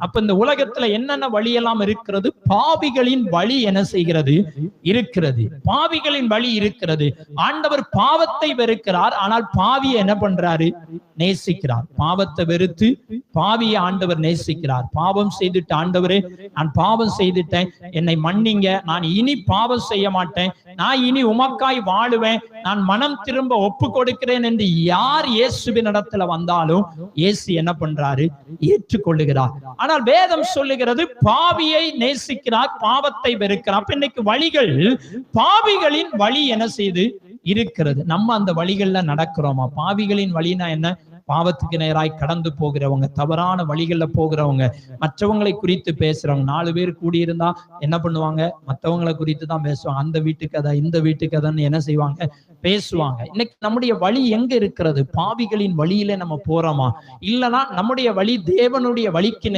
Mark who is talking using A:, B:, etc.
A: அப்ப இந்த உலகத்துல என்னென்ன வழியெல்லாம் இருக்கிறது? பாவிகளின் வழி என்ன செய்கிறது? இருக்கிறது. பாவிகளின் வழி இருக்கிறது. ஆண்டவர் பாவத்தை வெறுக்கிறார், ஆனால் பாவியை என்ன பண்றாரு? நேசிக்கிறார். பாவத்தை வெறுத்து பாவியை ஆண்டவர் நேசிக்கிறார். பாவம் செய்துட்டு, ஆண்டவரே நான் பாவம் செய்துட்டேன், என்னை மன்னிங்க, நான் இனி பாவம் செய்ய மாட்டேன், நான் இனி உமக்காய் வாழுவேன், நான் மனம் திரும்ப ஒப்பு கொடுக்கிறேன் என்று யார் இயேசுவின் இடத்துல வந்தாலும் இயேசு என்ன பண்றாரு? ஏற்றுக்கொள்ளுகிறார். ஆனால் வேதம் சொல்லுகிறது பாவியை நேசிக்கிறார், பாவத்தை வெறுக்கிறார். அப்ப இன்னைக்கு வழிகள், பாவிகளின் வழி என்ன செய்து இருக்கிறது? நம்ம அந்த வழிகள்ல நடக்கிறோமா? பாவிகளின் வழினா என்ன? பாவத்துக்கு நேராய் கடந்து போகிறவங்க, தவறான வழிகள்ல போகிறவங்க, மற்றவங்களை குறித்து பேசுறவங்க. 4 பேர் கூடியிருந்தா என்ன பண்ணுவாங்க? மற்றவங்களை குறித்து தான் பேசுவாங்க. அந்த வீட்டுக்கு அதை, இந்த வீட்டுக்கு அதைன்னு என்ன செய்வாங்க? பேசுவாங்க. இன்னைக்கு நம்முடைய வழி எங்க இருக்கிறது? பாவிகளின் வழியில நம்ம போறோமா? இல்லைன்னா நம்முடைய வழி தேவனுடைய வழிக்கு நேரம்